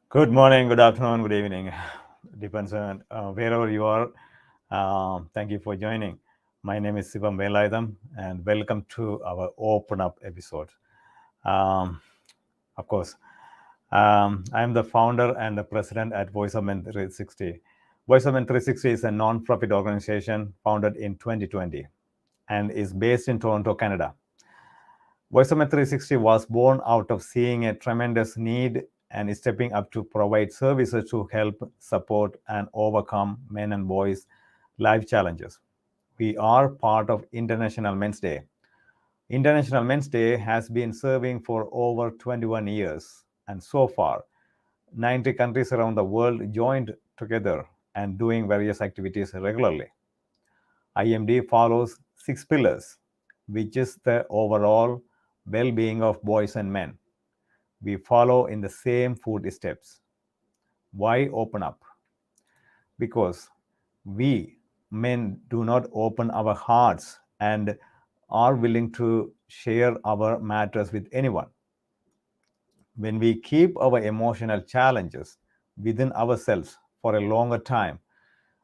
Good morning, good afternoon, good evening. Depends on wherever you are. Thank you for joining. My name is Sivam Velautham, and welcome to our Open Up episode. Um, of course, I am the founder and the president at Voice of Men 360. Voice of Men 360 is a non-profit organization founded in 2020 and is based in Toronto, Canada. Voice of Men 360 was born out of seeing a tremendous need and stepping up to provide services to help, support, and overcome men and boys' life challenges. We are part of International Men's Day. International Men's Day has been serving for over 21 years, and so far, 90 countries around the world joined together and doing various activities regularly. IMD follows six pillars, which is the overall well being of boys and men. We follow in the same footsteps. Why open up? Because we men do not open our hearts and are willing to share our matters with anyone. When we keep our emotional challenges within ourselves for a longer time,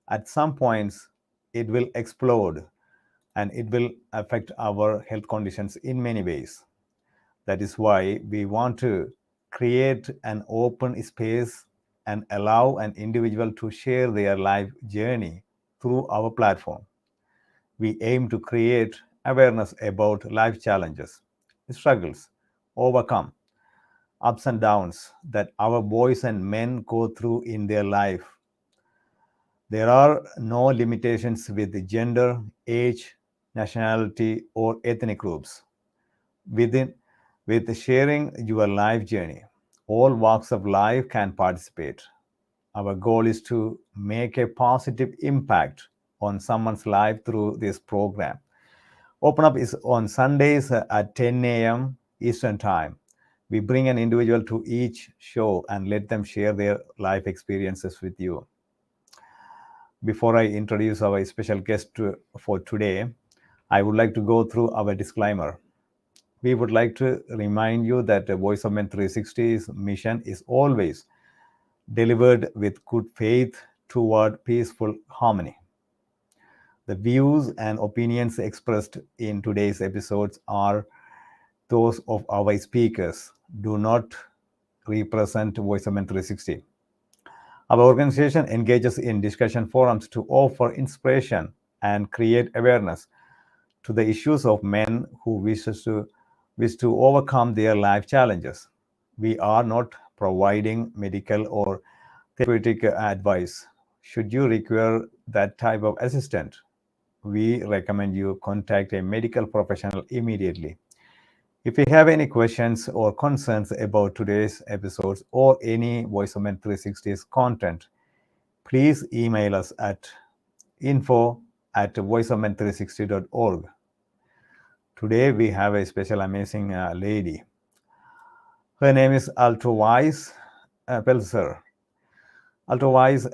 at some points it will explode and it will affect our health conditions in many ways. That is why we want to create an open space and allow an individual to share their life journey through our platform. We aim to create awareness about life challenges, struggles, overcome, ups and downs that our boys and men go through in their life. There are no limitations with gender, age, nationality, or ethnic groups. Within with sharing your life journey, all walks of life can participate. Our goal is to make a positive impact on someone's life through this program. Open Up is on Sundays at 10 a.m. Eastern Time. We bring an individual to each show and let them share their life experiences with you. Before I introduce our special guest for today, I would like to go through our disclaimer. We would like to remind you that the Voice of Men 360's mission is always delivered with good faith toward peaceful harmony. The views and opinions expressed in today's episodes are those of our speakers, do not represent Voice of Men 360. Our organization engages in discussion forums to offer inspiration and create awareness to the issues of men who wish to overcome their life challenges. We are not providing medical or therapeutic advice. Should you require that type of assistance, we recommend you contact a medical professional immediately. If you have any questions or concerns about today's episodes or any Voice of Men 360's content, please email us at info@voiceofmen360.org. Today we have a special amazing lady. Her name is Altovise Pelzer. Altovise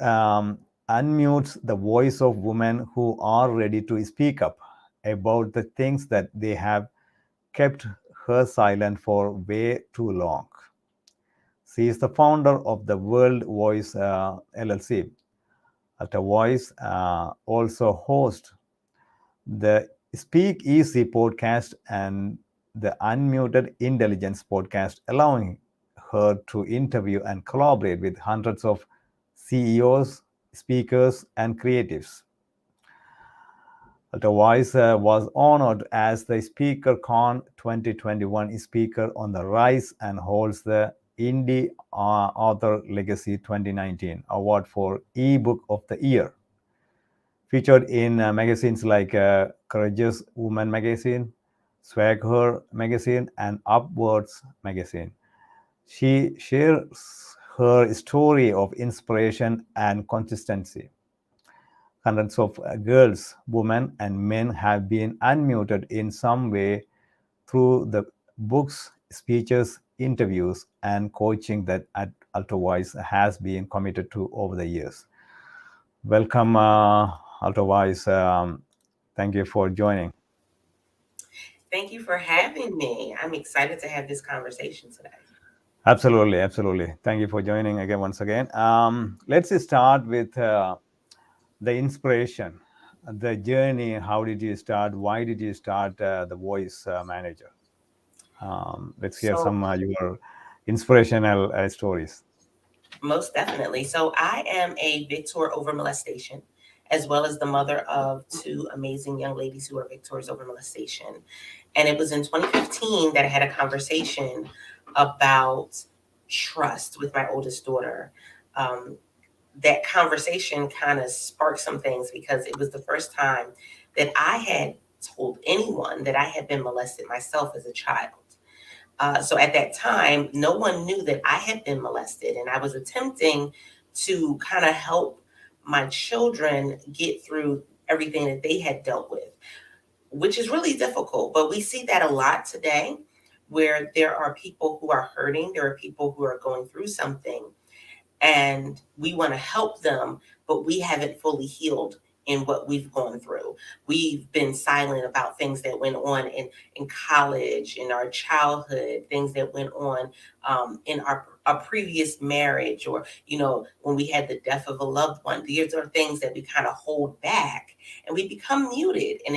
unmutes the voice of women who are ready to speak up about the things that they have kept her silent for way too long. She is the founder of the World Voice LLC. Altovise also hosts the Speak Easy podcast and the Unmuted Intelligence podcast, allowing her to interview and collaborate with hundreds of CEOs, speakers, and creatives. Altovise was honored as the SpeakerCon 2021 Speaker on the Rise and holds the Indie Author Legacy 2019 Award for eBook of the Year. Featured in magazines like Courageous Woman magazine, Swagger magazine, and Upwards magazine. She shares her story of inspiration and consistency. Hundreds of girls, women, and men have been unmuted in some way through the books, speeches, interviews, and coaching that Altovise has been committed to over the years. Welcome, Altovise. Thank you for joining. Thank you for having me. I'm excited to have this conversation today. Absolutely, absolutely. Thank you for joining again once again. Let's start with the inspiration, the journey. How did you start? Why did you start the Voice Manager? Let's hear So, some your inspirational stories. most definitely. So, I am a victor over molestation, as well as the mother of two amazing young ladies who are victors over molestation. And it was in 2015 that I had a conversation about trust with my oldest daughter. Um, that conversation kind of sparked some things because it was the first time that I had told anyone that I had been molested myself as a child. So at that time, no one knew that I had been molested, and I was attempting to kind of help my children get through everything that they had dealt with, which is really difficult. But we see that a lot today, where there are people who are hurting, there are people who are going through something, and we want to help them, but we haven't fully healed in what we've gone through. We've been silent about things that went on in college, in our childhood, things that went on in our previous marriage, or when we had the death of a loved one. These are things that we kind of hold back, and we become muted, and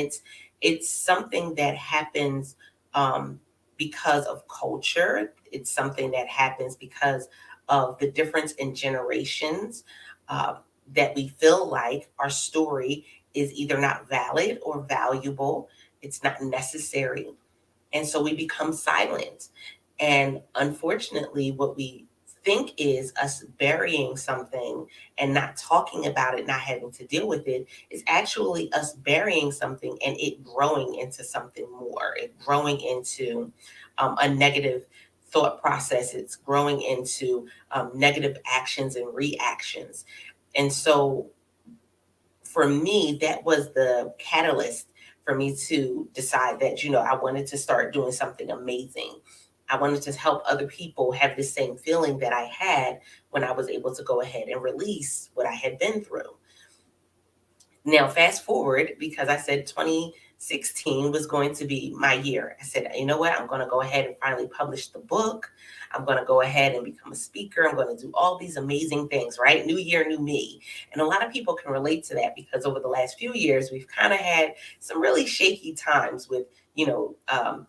it's something that happens um, because of culture. It's something that happens because of the difference in generations, uh, that we feel like our story is either not valid or valuable, it's not necessary. And so we become silent. And unfortunately, what we think is us burying something and not talking about it, not having to deal with it, is actually us burying something and it growing into something more, it growing into a negative thought process, it's growing into negative actions and reactions. And so for me, that was the catalyst for me to decide that, I wanted to start doing something amazing. I wanted to help other people have the same feeling that I had when I was able to go ahead and release what I had been through. Now, fast forward, because I said 2016 was going to be my year. I said, you know what? I'm going to go ahead and finally publish the book. I'm going to go ahead and become a speaker. I'm going to do all these amazing things, right? New year, new me. And a lot of people can relate to that because over the last few years, we've kind of had some really shaky times with,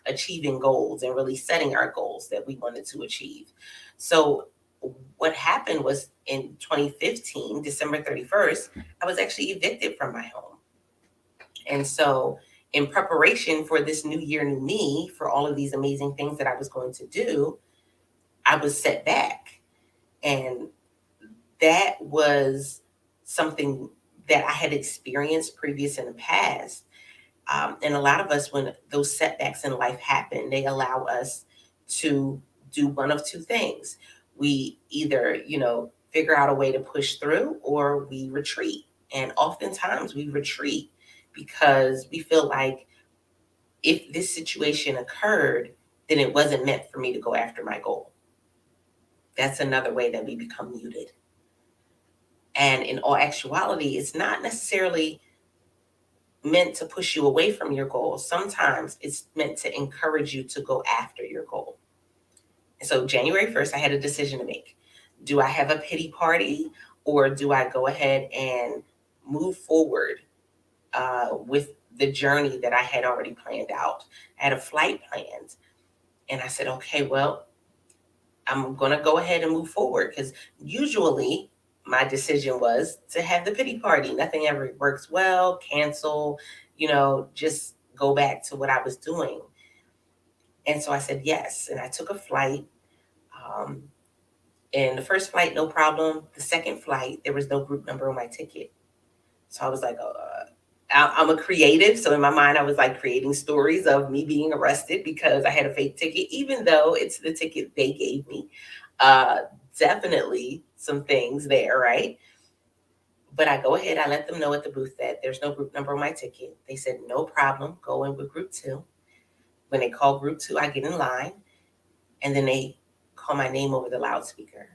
achieving goals and really setting our goals that we wanted to achieve. So, what happened was in 2015, December 31st, I was actually evicted from my home. And so, in preparation for this new year, new me, for all of these amazing things that I was going to do, I was set back. And that was something that I had experienced previous in the past. And a lot of us, when those setbacks in life happen, they allow us to do one of two things. We either, figure out a way to push through, or we retreat. And oftentimes we retreat because we feel like if this situation occurred, then it wasn't meant for me to go after my goal. That's another way that we become muted. And in all actuality, it's not necessarily meant to push you away from your goal. Sometimes it's meant to encourage you to go after your goal. And so January 1st, I had a decision to make. Do I have a pity party, or do I go ahead and move forward with the journey that I had already planned out? I had a flight planned. And I said, okay, well, I'm going to go ahead and move forward, because usually my decision was to have the pity party. Nothing ever works well, cancel, just go back to what I was doing. And so I said yes. And I took a flight. Um, and the first flight, no problem. The second flight, there was no group number on my ticket. So I was like, I'm a creative. So in my mind, I was like creating stories of me being arrested because I had a fake ticket, even though it's the ticket they gave me. Uh, Definitely some things there, right? But I go ahead, I let them know at the booth that there's no group number on my ticket. They said, no problem, go in with group two. When they call group two, I get in line, and then they call my name over the loudspeaker.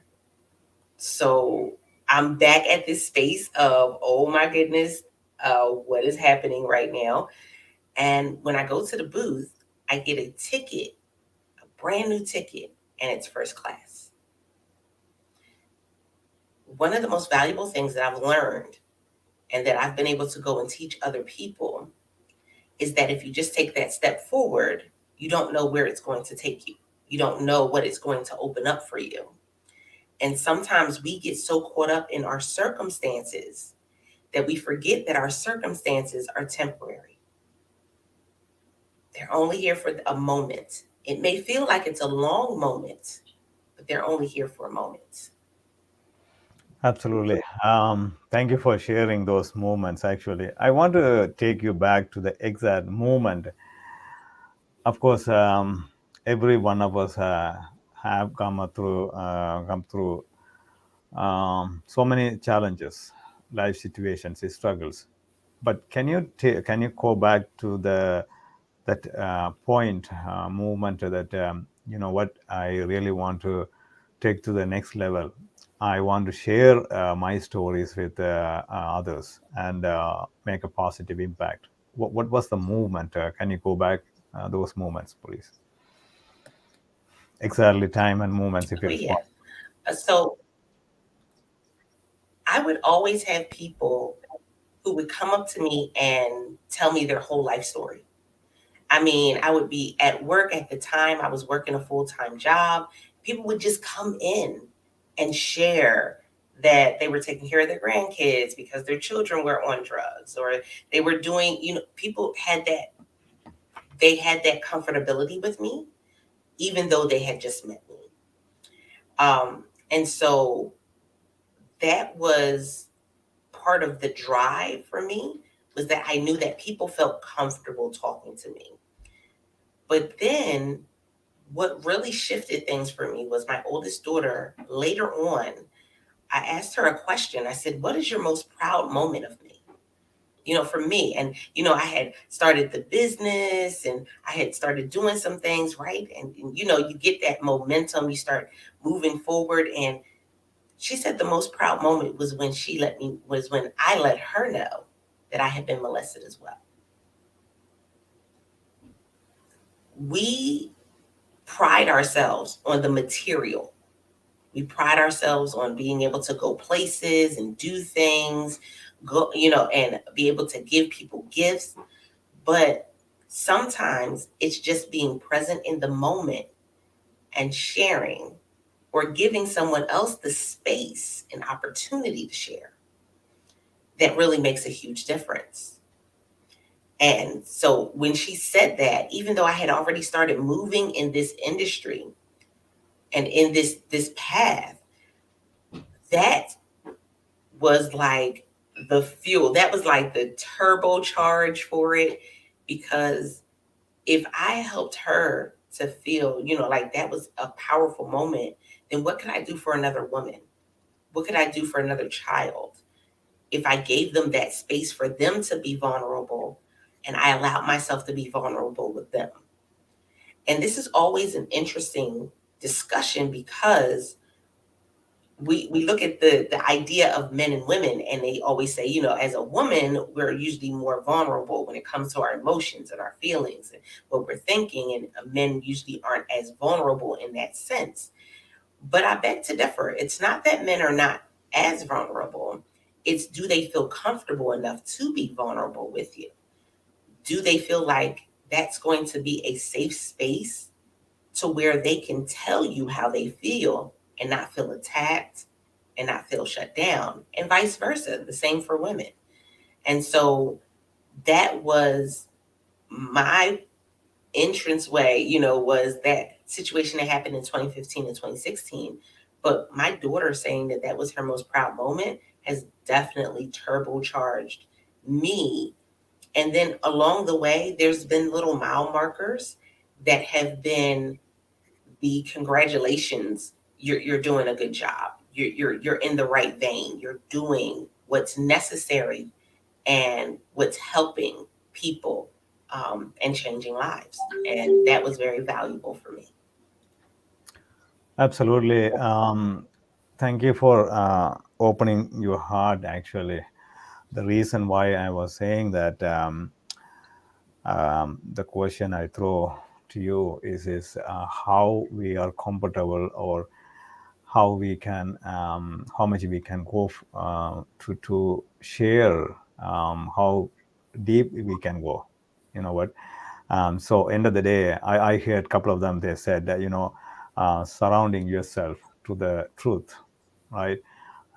So I'm back at this space of, oh my goodness, what is happening right now? And when I go to the booth, I get a ticket, a brand new ticket. and it's first class. One of the most valuable things that I've learned and that I've been able to go and teach other people is that if you just take that step forward, you don't know where it's going to take you. You don't know what it's going to open up for you. And sometimes we get so caught up in our circumstances that we forget that our circumstances are temporary. They're only here for a moment. It may feel like it's a long moment, but they're only here for a moment. Absolutely. Thank you for sharing those moments. Actually, I want to take you back to the exact moment. Of course, every one of us have come through so many challenges, life situations, struggles. But can you go back to the that point movement that what I really want to take to the next level. I want to share my stories with others and make a positive impact. What was the movement? Can you go back those moments, please? Exactly, time and moments, if Oh, it is yeah. possible. So I would always have people who would come up to me and tell me their whole life story. I mean, I would be at work at the time, I was working a full time job. People would just come in and share that they were taking care of their grandkids because their children were on drugs, or they were doing, people they had that comfortability with me, even though they had just met me. And so that was part of the drive for me, was that I knew that people felt comfortable talking to me. But then what really shifted things for me was my oldest daughter. Later on, I asked her a question. I said, "What is your most proud moment of me?" For me. And, I had started the business and I had started doing some things, right? And you get that momentum, you start moving forward. And she said the most proud moment was when I let her know that I had been molested as well. We pride ourselves on the material. We pride ourselves on being able to go places and do things, and be able to give people gifts. But sometimes it's just being present in the moment and sharing, or giving someone else the space and opportunity to share, that really makes a huge difference. And so when she said that, even though I had already started moving in this industry and in this path, that was like the fuel. That was like the turbocharge for it. Because if I helped her to feel, like that was a powerful moment, then what could I do for another woman? What could I do for another child if I gave them that space for them to be vulnerable, and I allowed myself to be vulnerable with them? And this is always an interesting discussion, because we look at the idea of men and women, and they always say, as a woman, we're usually more vulnerable when it comes to our emotions and our feelings and what we're thinking, and men usually aren't as vulnerable in that sense. But I beg to differ. It's not that men are not as vulnerable. It's, do they feel comfortable enough to be vulnerable with you? Do they feel like that's going to be a safe space to where they can tell you how they feel and not feel attacked and not feel shut down, and vice versa, the same for women. And so that was my entrance way, was that situation that happened in 2015 and 2016. But my daughter saying that that was her most proud moment has definitely turbocharged me. And then along the way, there's been little mile markers that have been the congratulations, you're doing a good job. You're in the right vein. You're doing what's necessary and what's helping people, and changing lives. And that was very valuable for me. Absolutely. Thank you for opening your heart. Actually, the reason why I was saying that, the question I throw to you is how we are comfortable, or how we can how much we can go to share, how deep we can go. You know what? So end of the day, I heard a couple of them. They said that, surrounding yourself to the truth, right?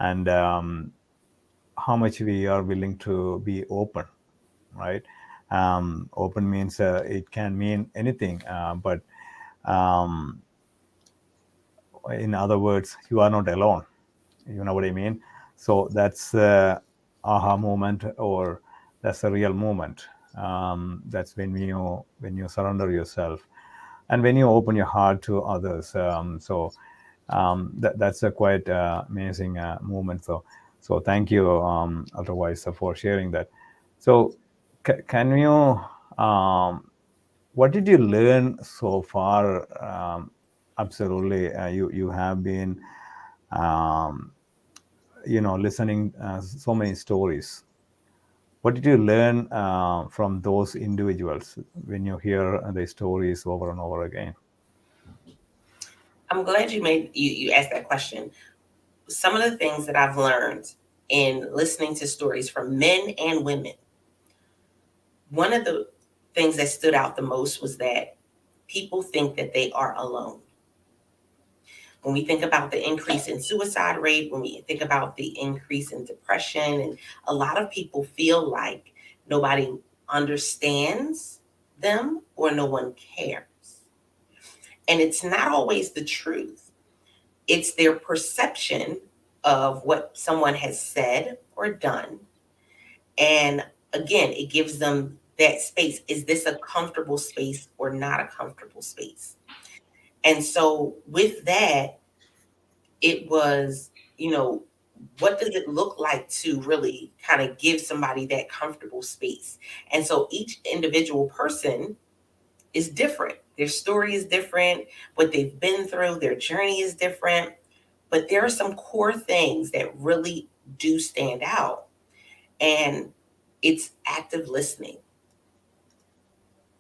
And how much we are willing to be open, right? Open means it can mean anything, but um, in other words, you are not alone. You know what I mean? So that's the aha moment, or that's the real moment. That's when you surrender yourself, and when you open your heart to others. That's a quite amazing moment. So thank you, otherwise, for sharing that. So can you what did you learn so far? Absolutely, you have been um, listening so many stories. What did you learn from those individuals when you hear the stories over and over again? I'm glad you asked that question. Some of the things that I've learned in listening to stories from men and women, one of the things that stood out the most was that people think that they are alone. When we think about the increase in suicide rate, when we think about the increase in depression, and a lot of people feel like nobody understands them or no one cares. And it's not always the truth. It's their perception of what someone has said or done. And again, it gives them that space. Is this a comfortable space or not a comfortable space? And so with that, it was, what does it look like to really kind of give somebody that comfortable space? And so each individual person is different. Their story is different, what they've been through, their journey is different. But there are some core things that really do stand out. And it's active listening.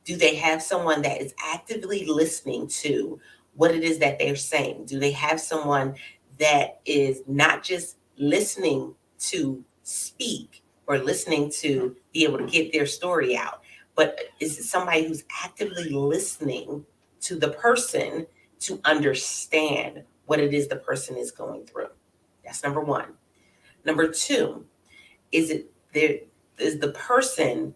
Do they have someone that is actively listening to what it is that they're saying? Do they have someone that is not just listening to speak or listening to be able to get their story out, but is it somebody who's actively listening to the person to understand what it is the person is going through? That's number one. Number two, is it there? Is the person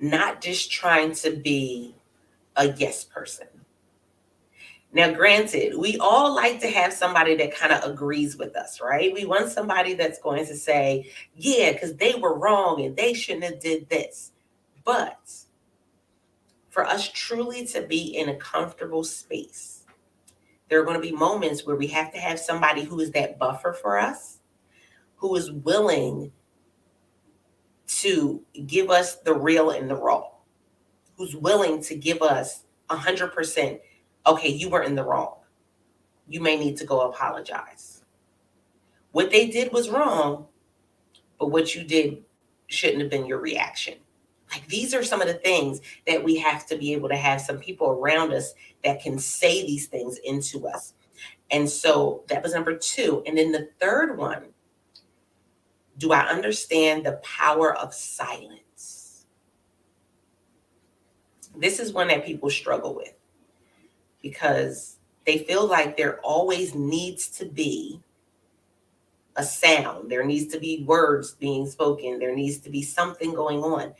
not just trying to be a yes person? Now, granted, we all like to have somebody that kind of agrees with us, right? We want somebody that's going to say, yeah, because they were wrong and they shouldn't have did this. But for us truly to be in a comfortable space, there are going to be moments where we have to have somebody who is that buffer for us, who is willing to give us the real and the raw, who's willing to give us 100%. Okay, you were in the wrong. You may need to go apologize. What they did was wrong, but what you did shouldn't have been your reaction. Like, these are some of the things that we have to be able to have some people around us that can say these things into us. And so that was number two. And then the third one, do I understand the power of silence? This is one that people struggle with because they feel like there always needs to be a sound. There needs to be words being spoken. There needs to be something going on.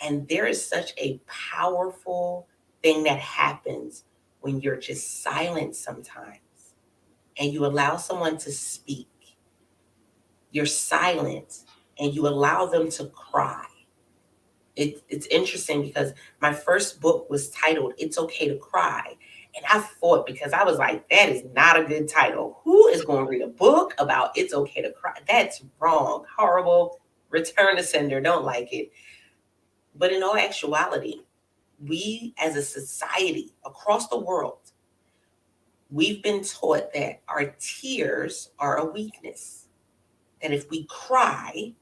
And there is such a powerful thing that happens when you're just silent sometimes and you allow someone to speak. You're silent and you allow them to cry. It's interesting because my first book was titled It's Okay to Cry. And I fought because I was like, that is not a good title. Who is going to read a book about It's Okay to Cry? That's wrong, horrible, return to sender, don't like it. But in all actuality, we as a society across the world, we've been taught that our tears are a weakness. That if we cry,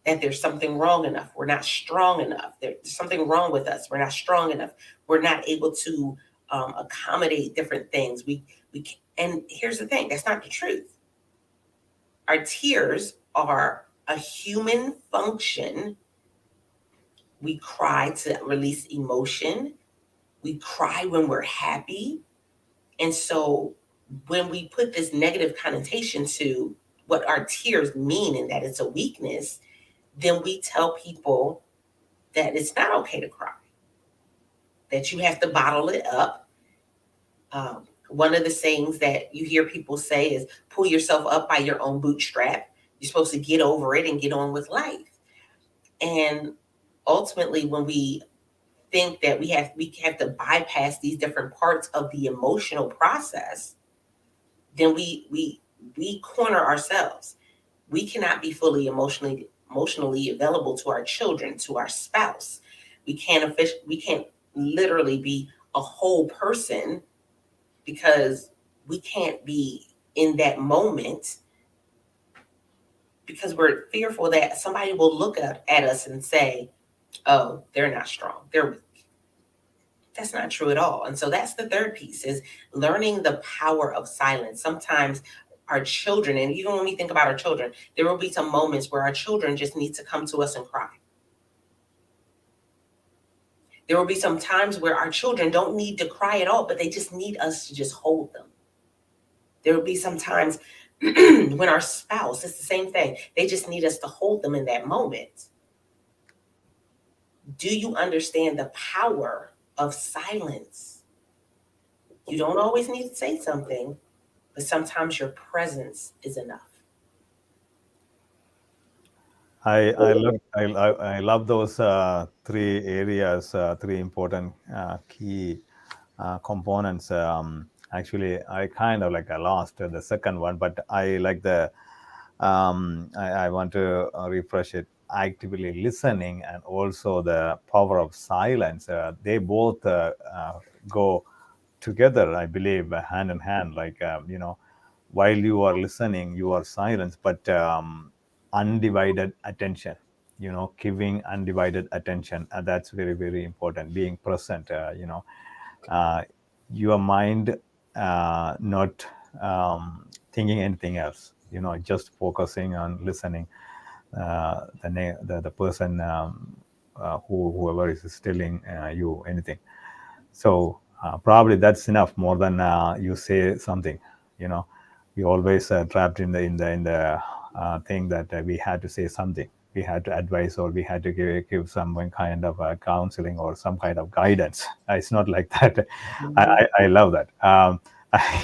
that there's something wrong enough. We're not strong enough. There's something wrong with us. We're not strong enough. We're not able to accommodate different things. And here's the thing: that's not the truth. Our tears are a human function. We cry to release emotion. We cry when we're happy. And so when we put this negative connotation to what our tears mean and that it's a weakness, then we tell people that it's not okay to cry, that you have to bottle it up. One of the sayings that you hear people say is pull yourself up by your own bootstrap. You're supposed to get over it and get on with life. And ultimately, when we think that we have to bypass these different parts of the emotional process, then we corner ourselves. We cannot be fully emotionally available to our children, to our spouse. We can't literally be a whole person because we can't be in that moment because we're fearful that somebody will look at us and say, "Oh, they're not strong. They're weak." That's not true at all. And so that's the third piece is learning the power of silence. Sometimes our children, and even when we think about our children, there will be some moments where our children just need to come to us and cry. There will be some times where our children don't need to cry at all, but they just need us to just hold them. There will be some times when our spouse, it's the same thing. They just need us to hold them in that moment. Do you understand the power of silence? You don't always need to say something, but sometimes your presence is enough. I love those three areas, three important key components. Actually, I kind of like I lost the second one, but I like I want to refresh it. Actively listening and also the power of silence. They both go together, I believe, hand in hand. Like while you are listening, you are silent, but undivided attention. Giving undivided attention. That's very very important. Being present. Uh, your mind not thinking anything else. Just focusing on listening. The person whoever is telling you anything. So probably that's enough more than you say something. You know, we always trapped in the thing that we had to say something. We had to advise or we had to give some kind of counseling or some kind of guidance. It's not like that. Mhm. I love that.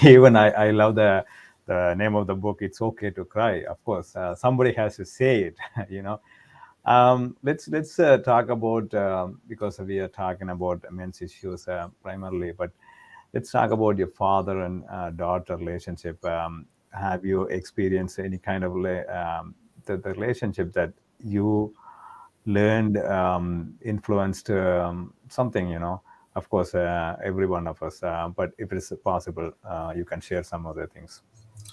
Even I love the name of the book. It's okay to cry. Of course, somebody has to say it. you know let's talk about because we are talking about men's issues primarily, but let's talk about your father and daughter relationship. Have you experienced any kind of the relationship that you learned influenced something? Of course, every one of us. But if it is possible, you can share some other things.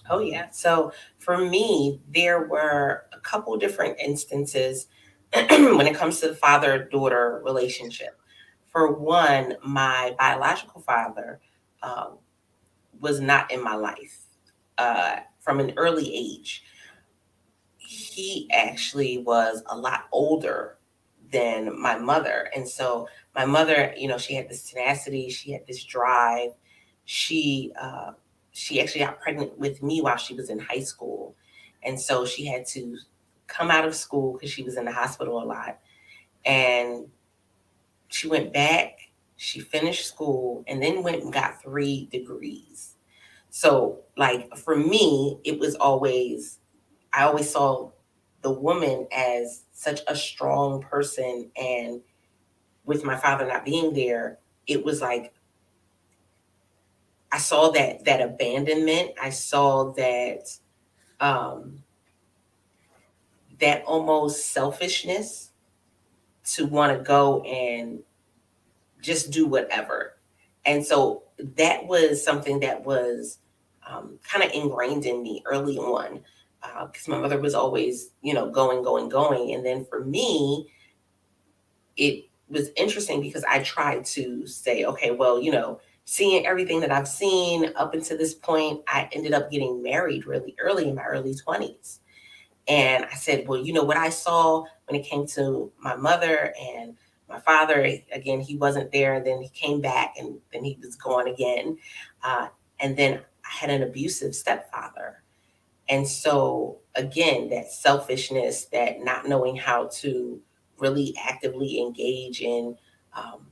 Oh, yeah. So for me, there were a couple different instances when it comes to the father daughter relationship. For one, my biological father um, was not in my life from an early age. He actually was a lot older than my mother. And so my mother, she had this tenacity, she had this drive. She she actually got pregnant with me while she was in high school. And so she had to come out of school because she was in the hospital a lot. And she went back, she finished school, and then went and got 3 degrees. So, like, for me, I always saw the woman as such a strong person. And with my father not being there, it was like I saw that abandonment. I saw um, that almost selfishness to want to go and just do whatever. And so that was something that was kind of ingrained in me early on. because my mother was always, going, going, going. And then for me, it was interesting because I tried to say, okay, well, seeing everything that I've seen up until this point, I ended up getting married really early in my early 20s. And I said, well, what I saw when it came to my mother and my father, again, he wasn't there. And then he came back and then he was gone again. Uh, and then I had an abusive stepfather. And so, again, that selfishness, that not knowing how to really actively engage um,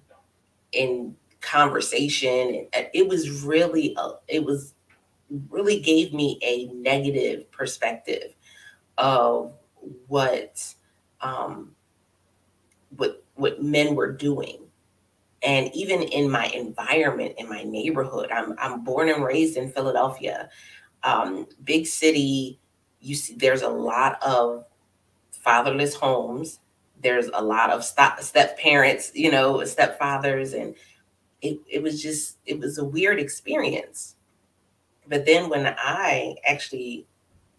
in conversation, it was really, it was really gave me a negative perspective of what um, what men were doing. And even in my environment, in my neighborhood, I'm born and raised in Philadelphia, big city. You see, there's a lot of fatherless homes. There's a lot of step parents, stepfathers, and it was a weird experience. But then when I actually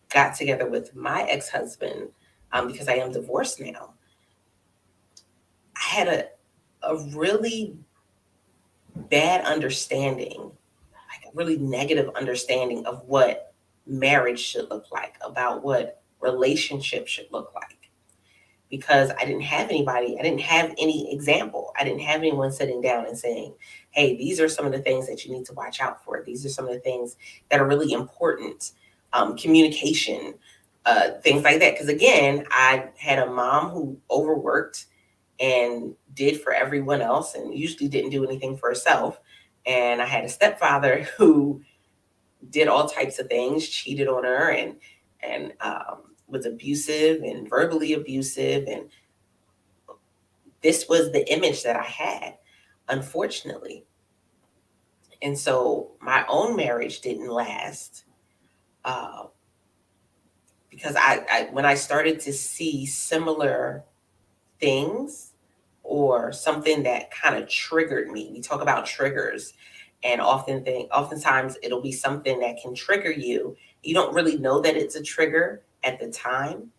got together with my ex-husband, because I am divorced now, I had a really bad understanding, like a really negative understanding of what marriage should look like, about what relationships should look like. Because I didn't have anybody, I didn't have any example. I didn't have anyone sitting down and saying, hey, these are some of the things that you need to watch out for. These are some of the things that are really important. Communication, things like that. Because again, I had a mom who overworked and did for everyone else and usually didn't do anything for herself. And I had a stepfather who did all types of things, cheated on her, and was abusive and verbally abusive. And this was the image that I had, unfortunately. And so my own marriage didn't last, uh, because when I started to see similar things or something that kind of triggered me. We talk about triggers, and oftentimes it'll be something that can trigger you. You don't really know that it's a trigger at the time,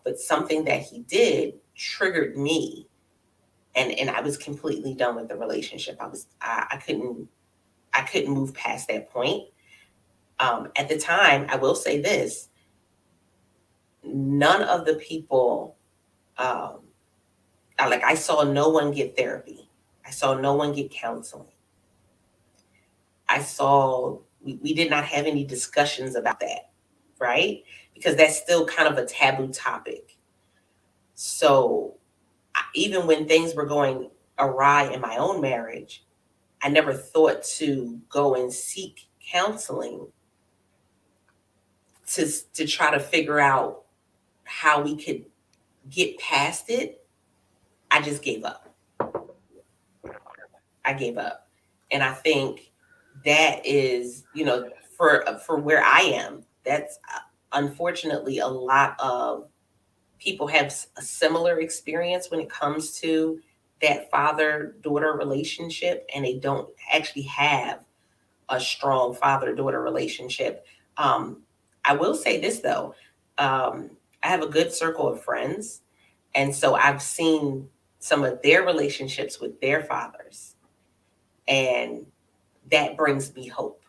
but something that he did triggered me, and I was completely done with the relationship. I couldn't move past that point. At the time, I will say this: none of the people. Um, I saw no one get therapy. I saw no one get counseling. I saw we did not have any discussions about that, right? Because that's still kind of a taboo topic. So even when things were going awry in my own marriage, I never thought to go and seek counseling to to try to figure out how we could get past it. I just gave up. I gave up. And I think that is, for where I am, that's unfortunately a lot of people have a similar experience when it comes to that father daughter relationship, and they don't actually have a strong father daughter relationship. Um, I will say this though, I have a good circle of friends, and so I've seen some of their relationships with their fathers, and that brings me hope,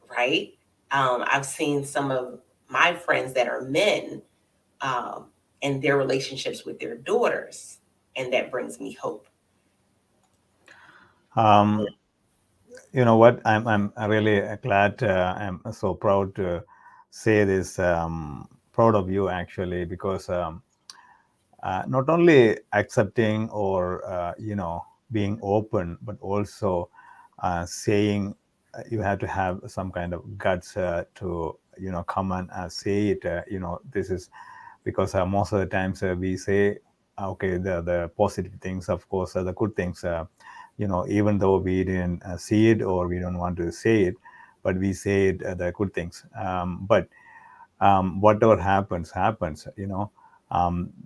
right? I've seen some of my friends that are men, um, and their relationships with their daughters, and that brings me hope. Um, you know what? I'm really glad. I'm so proud to say this. Proud of you actually, because not only accepting or being open, but also saying you have to have some kind of guts to come and say it. This is because most of the times we say okay, the positive things, of course, the good things. Even though we didn't see it or we don't want to say it, but we say it, the good things. But whatever happens.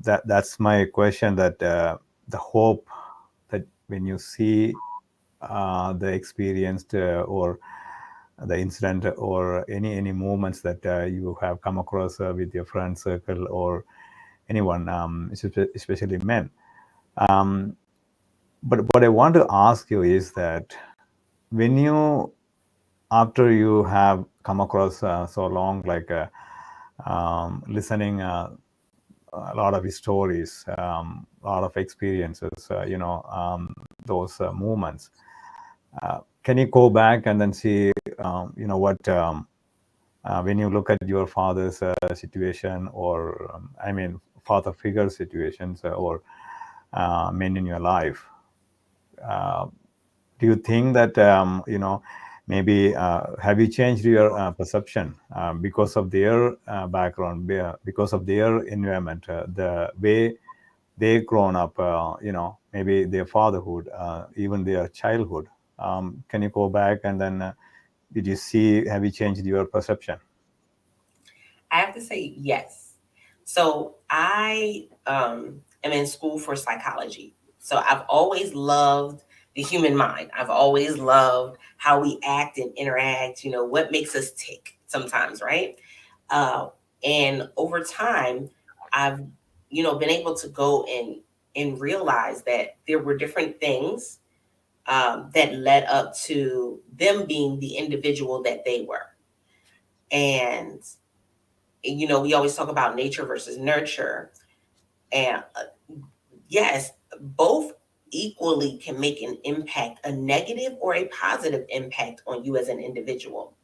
That's my question, that the hope that when you see the experienced or the incident or any moments that you have come across with your friend circle or anyone, especially men. Um, but what I want to ask you is that when you, after you have come across so long, like listening a lot of stories, a lot of experiences, those moments. Can you go back and then see, what, when you look at your father's situation, or, father figure situations, or men in your life, uh, do you think that, maybe have you changed your perception because of their background, because of their environment, the way they grown up, maybe their fatherhood, even their childhood? Can you go back and then did you see, have you changed your perception? I have to say yes. So I am in school for psychology. So I've always loved the human mind. I've always loved how we act and interact, what makes us tick sometimes, right? Uh, and over time, I've, been able to go and realize that there were different things that led up to them being the individual that they were. And we always talk about nature versus nurture. And yes, both equally can make an impact, a negative or a positive impact on you as an individual.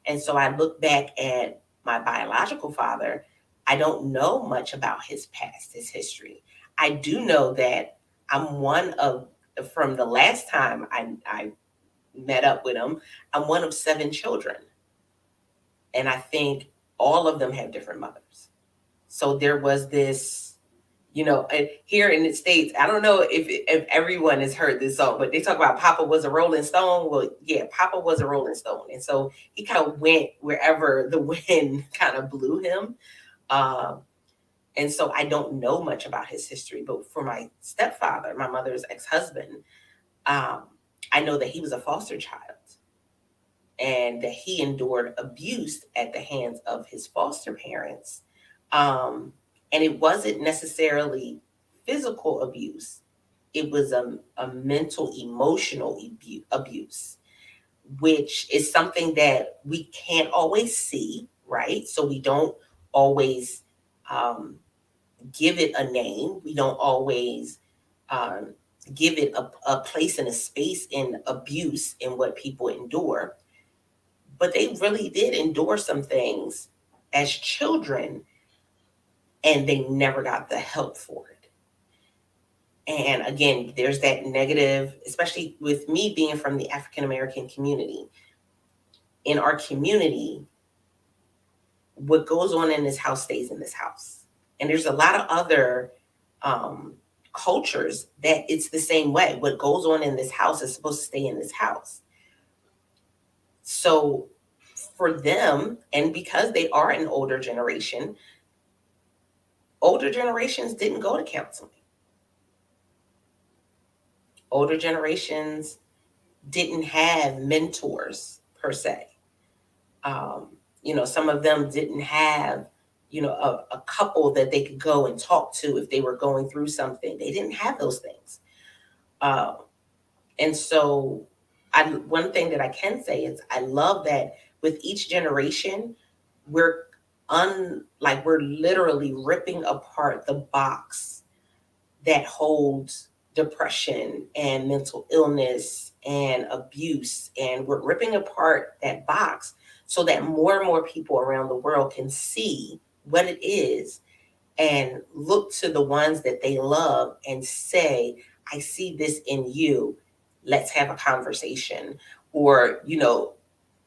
And so I look back at my biological father. I don't know much about his past, his history. I do know that I'm one of, from the last time I met up with him, I'm one of 7 children. And I think all of them have different mothers. So there was this, here in the States, I don't know if everyone has heard this song, but they talk about Papa was a Rolling Stone. Well, yeah, Papa was a Rolling Stone. And so he kind of went wherever the wind kind of blew him. Um, and so I don't know much about his history, but for my stepfather, my mother's ex-husband, um, I know that he was a foster child and that he endured abuse at the hands of his foster parents. Um, and it wasn't necessarily physical abuse, it was a mental, emotional abuse, which is something that we can't always see, right? So we don't always um, give it a name, we don't always um, give it a place and a space in abuse and what people endure, but they really did endure some things as children and they never got the help for it. And again, there's that negative, especially with me being from the African American community. In our community, what goes on in this house stays in this house. And there's a lot of other um, cultures that it's the same way. What goes on in this house is supposed to stay in this house. So for them, and because they are an older generation, older generations didn't go to counseling. Older generations didn't have mentors per se. Um, some of them didn't have, a couple that they could go and talk to if they were going through something. They didn't have those things. Uh, and so, one thing that I can say is I love that with each generation, we're like we're literally ripping apart the box that holds depression and mental illness and abuse. And we're ripping apart that box so that more and more people around the world can see what it is and look to the ones that they love and say, I see this in you. Let's have a conversation. Or,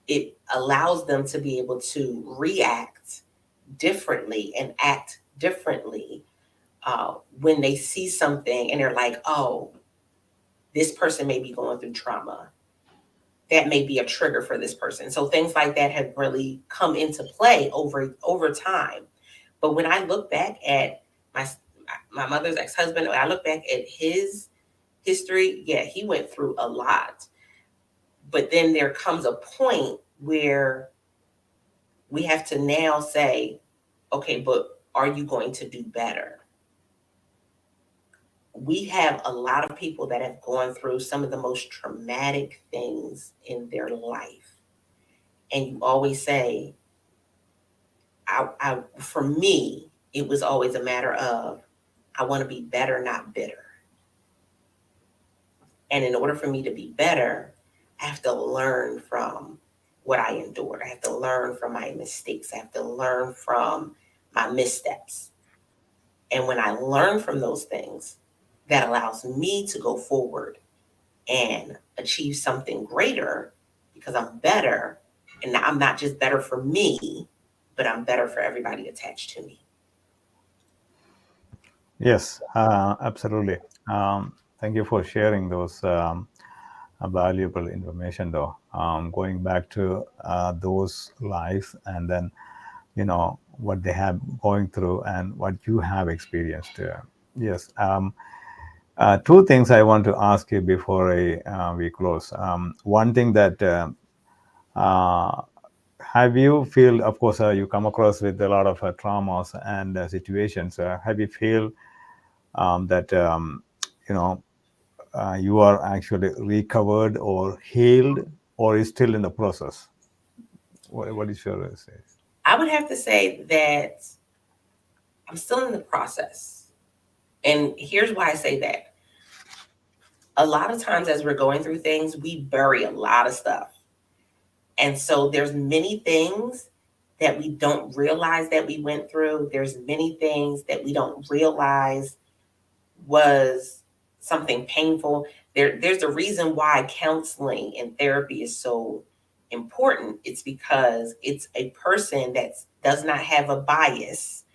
it allows them to be able to react differently and act differently when they see something and they're like, oh, this person may be going through trauma. That may be a trigger for this person. So things like that have really come into play over time. But when I look back at my my mother's ex-husband, when I look back at his history, yeah, he went through a lot. But then there comes a point where we have to now say, okay, but are you going to do better? We have a lot of people that have gone through some of the most traumatic things in their life. And you always say, for me, it was always a matter of, I want to be better, not bitter. And in order for me to be better, I have to learn from what I endured. I have to learn from my mistakes. I have to learn from my missteps. And when I learn from those things, that allows me to go forward and achieve something greater because I'm better. And I'm not just better for me, but I'm better for everybody attached to me. Yes, absolutely. Thank you for sharing those valuable information, though. Going back to those lives, and then what they have going through and what you have experienced. Yes. Two things I want to ask you before we close. One thing that uh, have you feel, of course, you come across with a lot of traumas and situations. Have you feel that you know you are actually recovered or healed, or is still in the process? What is your say? I would have to say that I'm still in the process. And here's why I say that. A lot of times as we're going through things, we bury a lot of stuff. And so there's many things that we don't realize that we went through. There's many things that we don't realize was something painful. There's a reason why counseling and therapy is so important. It's because it's a person that does not have a bias.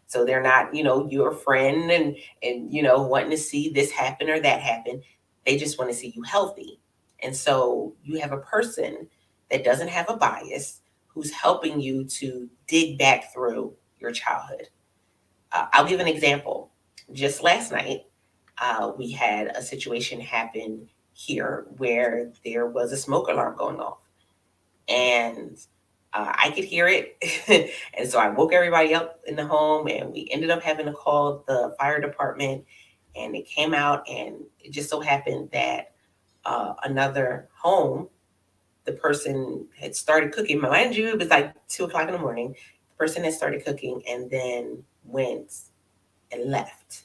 So they're not, your friend and wanting to see this happen or that happen. They just want to see you healthy. And so you have a person that doesn't have a bias who's helping you to dig back through your childhood. I'll give an example. Just last night, we had a situation happen here where there was a smoke alarm going off. And I could hear it. And so I woke everybody up in the home, and we ended up having to call the fire department. And it came out, and it just so happened that another home, the person had started cooking. Mind you, it was like 2 o'clock in the morning. The person had started cooking and then went and left.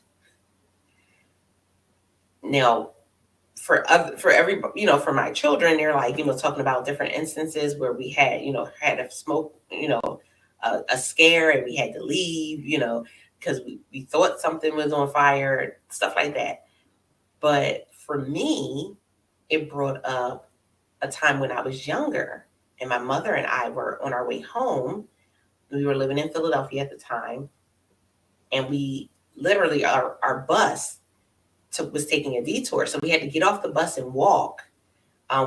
Now, for every for my children, they're like talking about different instances where we had a smoke, a scare, and we had to leave, because we thought something was on fire, stuff like that. But for me, it brought up a time when I was younger, and my mother and I were on our way home. We were living in Philadelphia at the time, and we literally our bus was taking a detour, so we had to get off the bus and walk,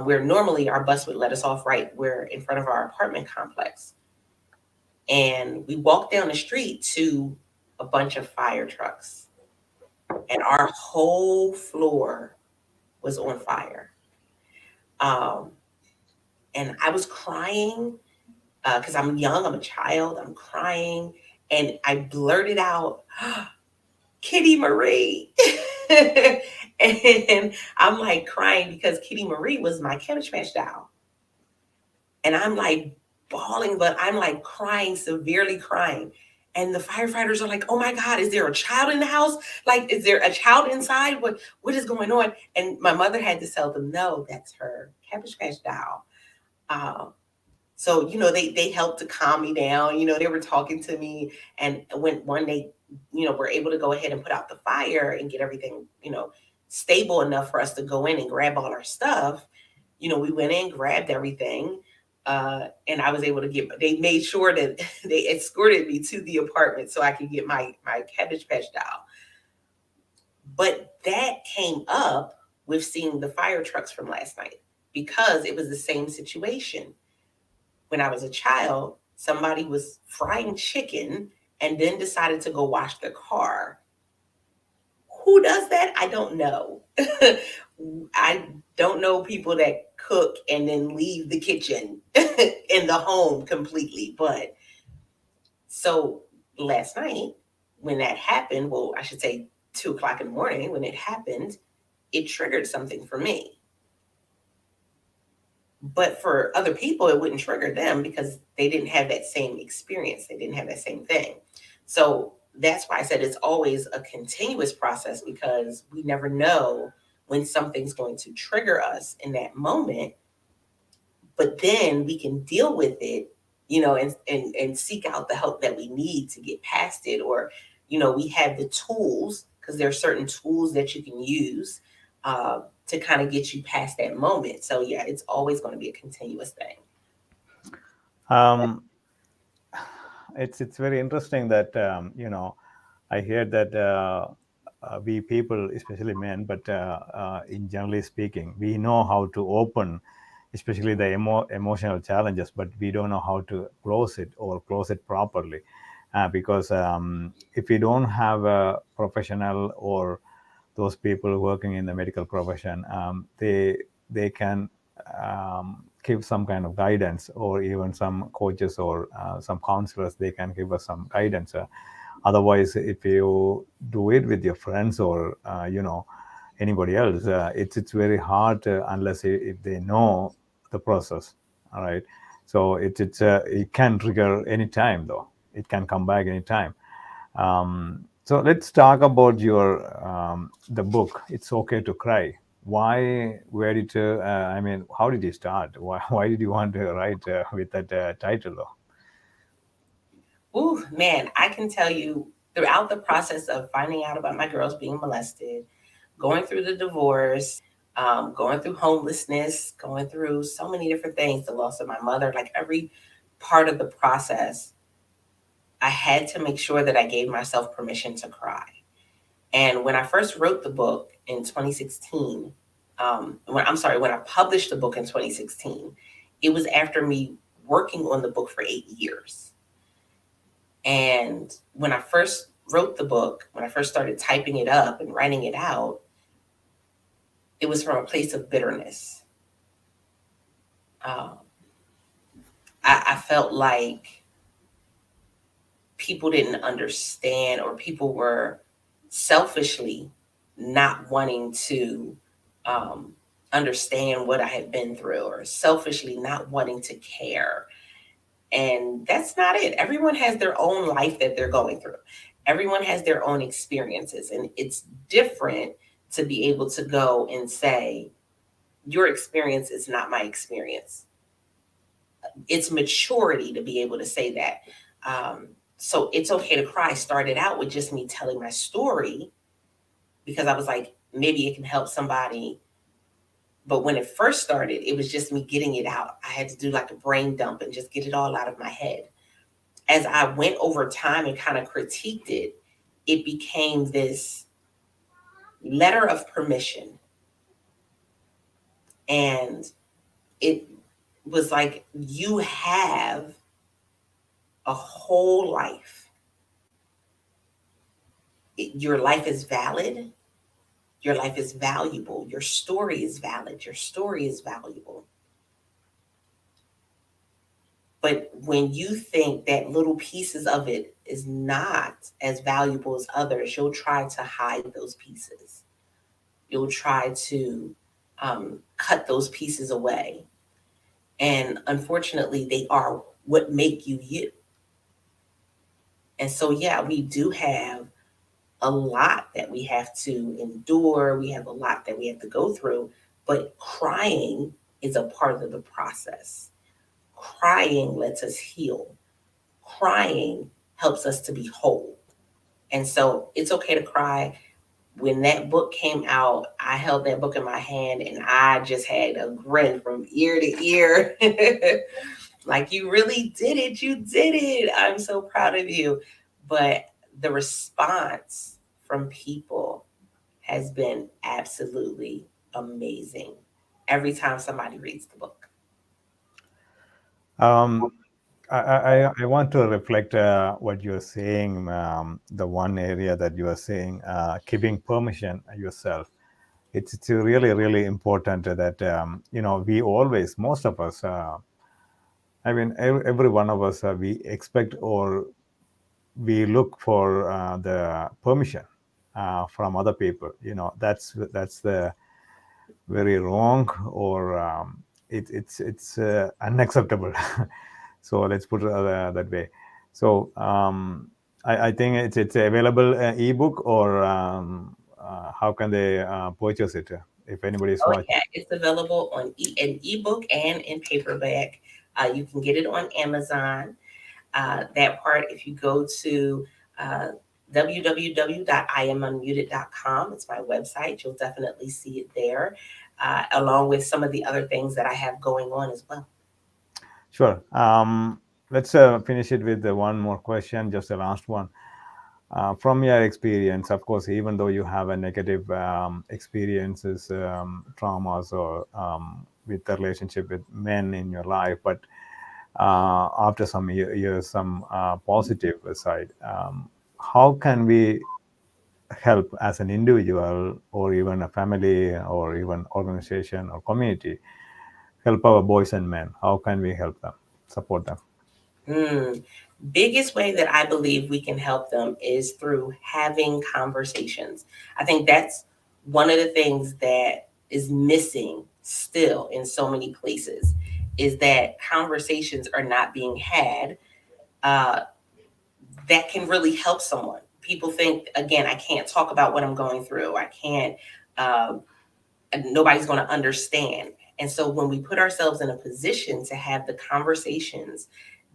where normally our bus would let us off right where in front of our apartment complex. And we walked down the street to a bunch of fire trucks, and our whole floor was on fire. Um, and I was crying because I'm young, I'm a child, I'm crying, and I blurted out, Kitty Marie. And I'm like crying because Kitty Marie was my Cabbage Patch doll. And I'm like bawling, but I'm like crying, severely crying. And the firefighters are like, "Oh my God, is there a child in the house? Like, is there a child inside? What is going on?" And my mother had to tell them, "No, that's her Cabbage Patch doll." Um, so they helped to calm me down. They were talking to me, and when one day, were able to go ahead and put out the fire and get everything stable enough for us to go in and grab all our stuff. We went in, grabbed everything, and I was able to get. They made sure that they escorted me to the apartment so I could get my Cabbage Patch doll. But that came up with seeing the fire trucks from last night because it was the same situation. When I was a child, somebody was frying chicken and then decided to go wash their car. Who does that? I don't know. I don't know people that cook and then leave the kitchen in the home completely. But so last night, when that happened, well, I should say 2 o'clock in the morning, when it happened, it triggered something for me. But for other people, it wouldn't trigger them because they didn't have that same experience. They didn't have that same thing. So that's why I said it's always a continuous process, because we never know when something's going to trigger us in that moment. But then we can deal with it, and seek out the help that we need to get past it. Or, we have the tools, because there are certain tools that you can use to kind of get you past that moment. So yeah, it's always going to be a continuous thing. Um, it's very interesting that I hear that we people, especially men, but in generally speaking, we know how to open, especially the emotional challenges, but we don't know how to close it or close it properly, because if we don't have a professional or those people working in the medical profession, they can give some kind of guidance, or even some coaches or some counselors, they can give us some guidance. Otherwise, if you do it with your friends or anybody else, it's very hard, unless if they know the process. All right. So it can trigger anytime, though it can come back anytime. So let's talk about your the book. It's okay to cry. Where did I mean, how did you start? Why did you want to write with that title, though? Ooh, man, I can tell you, throughout the process of finding out about my girls being molested, going through the divorce, going through homelessness, going through so many different things, the loss of my mother, like every part of the process, I had to make sure that I gave myself permission to cry. And when I first wrote the book in 2016, when I published the book in 2016, it was after me working on the book for 8 years. And when I first wrote the book, when I first started typing it up and writing it out, it was from a place of bitterness. Um, I felt like people didn't understand, or people were selfishly not wanting to um, understand what I had been through, or selfishly not wanting to care. And that's not it. Everyone has their own life that they're going through. Everyone has their own experiences, and it's different to be able to go and say, your experience is not my experience. It's maturity to be able to say that. So It's Okay to Cry started out with just me telling my story, because I was like, maybe it can help somebody. But when it first started, it was just me getting it out. I had to do like a brain dump and just get it all out of my head. As I went over time and kind of critiqued it, it became this letter of permission. And it was like, you have a whole life. Your life is valid. Your life is valuable. Your story is valid. Your story is valuable. But when you think that little pieces of it is not as valuable as others, you'll try to hide those pieces. You'll try to cut those pieces away. And unfortunately, they are what make you you. And so, yeah, we do have a lot that we have to endure. We have a lot that we have to go through. But crying is a part of the process. Crying lets us heal. Crying helps us to be whole. And so it's okay to cry. When that book came out, I held that book in my hand and I just had a grin from ear to ear. Like, you really did it. You did it. I'm so proud of you. But the response from people has been absolutely amazing every time somebody reads the book. Um, I want to reflect what you're saying. The one area that you are saying, giving permission yourself. it's really really important that we always, most of us, I mean every one of us, we expect or we look for the permission from other people. That's the very wrong, or it's unacceptable. So let's put it that way. So I think it's available ebook, or how can they purchase it if anybody is Oh watching? yeah, it's available on an ebook and in paperback. You can get it on Amazon. That part, if you go to uh, www.iamunmuted.com, it's my website. You'll definitely see it there, along with some of the other things that I have going on as well. Sure. Let's finish it with one more question, just the last one. From your experience, of course, even though you have a negative experiences, traumas, or with the relationship with men in your life, but after some years, some positive side, how can we help as an individual, or even a family, or even organization or community, help our boys and men? How can we help them, support them? Mm. Biggest way that I believe we can help them is through having conversations. I think that's one of the things that is missing still in so many places is that conversations are not being had uh, that can really help someone. People think, again, I can't talk about what I'm going through. I can't, um, nobody's going to understand. And so when we put ourselves in a position to have the conversations,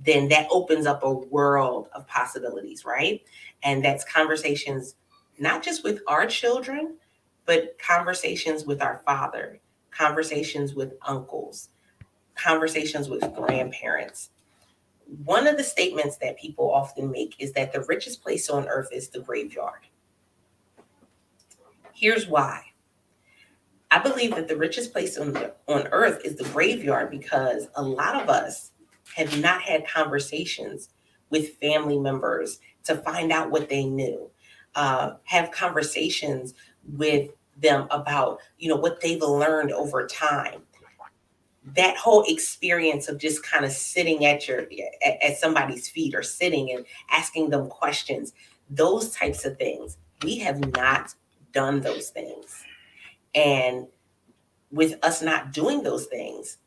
then that opens up a world of possibilities, right? And that's conversations not just with our children, but conversations with our father, conversations with uncles, conversations with grandparents. One of the statements that people often make is that the richest place on earth is the graveyard. Here's why. I believe that the richest place on earth is the graveyard because a lot of us have not had conversations with family members to find out what they knew, have conversations with them about what they've learned over time. That whole experience of just kind of sitting at somebody's feet or sitting and asking them questions, those types of things, we have not done those things. And with us not doing those things,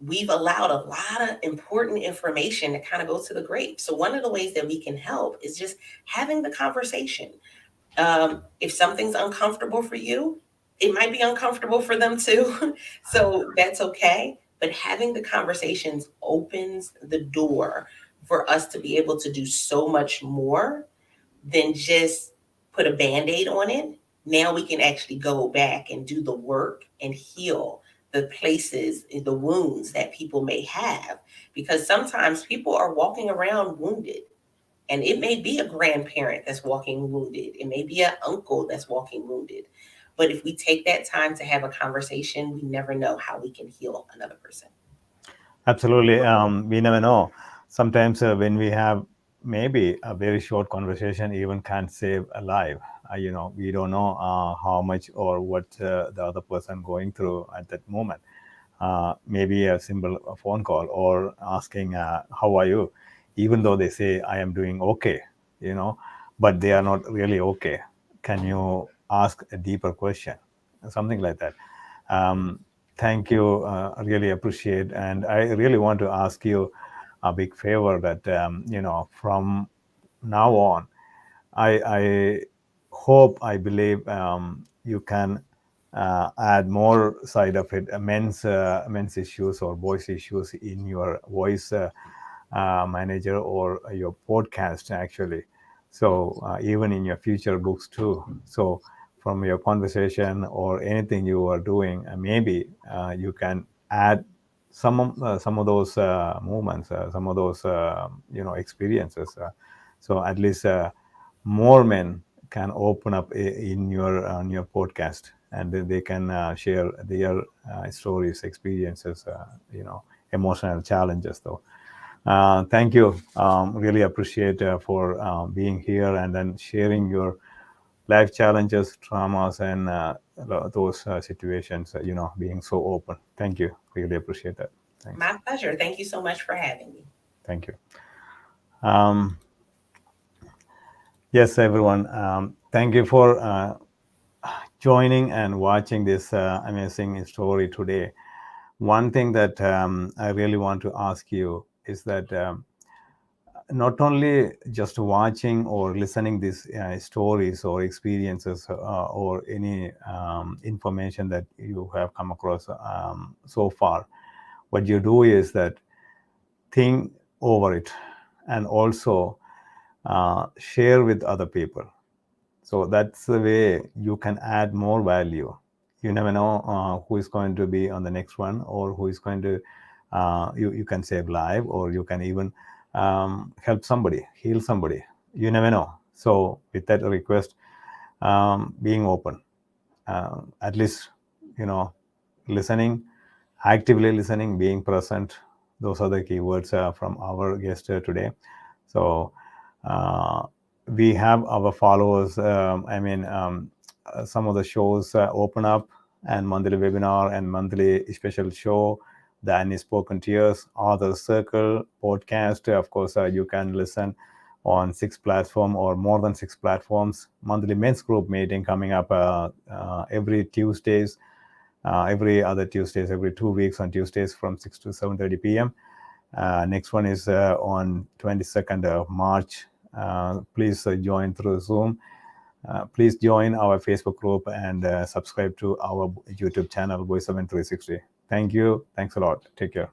we've allowed a lot of important information to kind of go to the grave. So one of the ways that we can help is just having the conversation. If something's uncomfortable for you, it might be uncomfortable for them too. So that's okay. But having the conversations opens the door for us to be able to do so much more than just put a band aid on it. Now we can actually go back and do the work and heal the places, the wounds that people may have. Because sometimes people are walking around wounded. And it may be a grandparent that's walking wounded, it may be an uncle that's walking wounded. But if we take that time to have a conversation, we never know how we can heal another person. Absolutely. We never know. Sometimes when we have maybe a very short conversation, even can't save a life. We don't know how much or what the other person going through at that moment. Maybe a simple phone call or asking, "How are you?" Even though they say, "I am doing okay," you know, but they are not really okay. Can you ask a deeper question? Something like that. Um, Thank you. I really appreciate, and I really want to ask you a big favor that from now on, I hope, I believe you can add more side of it, men's issues or voice issues in your voice manager or your podcast actually. So even in your future books too. So from your conversation or anything you are doing, maybe you can add some of those moments, some of those experiences. So at least more men can open up in your on your podcast, and then they can share their stories, experiences, emotional challenges. Though, thank you. Really appreciate for being here and then sharing your life challenges, traumas, and those situations. Being so open. Thank you. Really appreciate that. Thanks. My pleasure. Thank you so much for having me. Thank you. Um, yes, everyone. Thank you for joining and watching this amazing story today. One thing that I really want to ask you is that not only just watching or listening these stories or experiences or any information that you have come across so far, what you do is that think over it and also share with other people. So that's the way you can add more value. You never know who is going to be on the next one, or who is going to, you can save life, or you can even help somebody, heal somebody. You never know. So with that request, being open, at least, listening, actively listening, being present. Those are the keywords from our guest today. So uh, we have our followers. Some of the shows open up, and monthly webinar and monthly special show, the Unspoken Tears, Author Circle, podcast. Of course, you can listen on 6 platforms or more than 6 platforms. Monthly men's group meeting coming up every Tuesdays, every other Tuesdays, every 2 weeks on Tuesdays from 6 to 7:30 p.m. Next one is on 22nd of March. Please join through Zoom. Please join our Facebook group and subscribe to our YouTube channel, Voice 360. Thank you. Thanks a lot. Take care.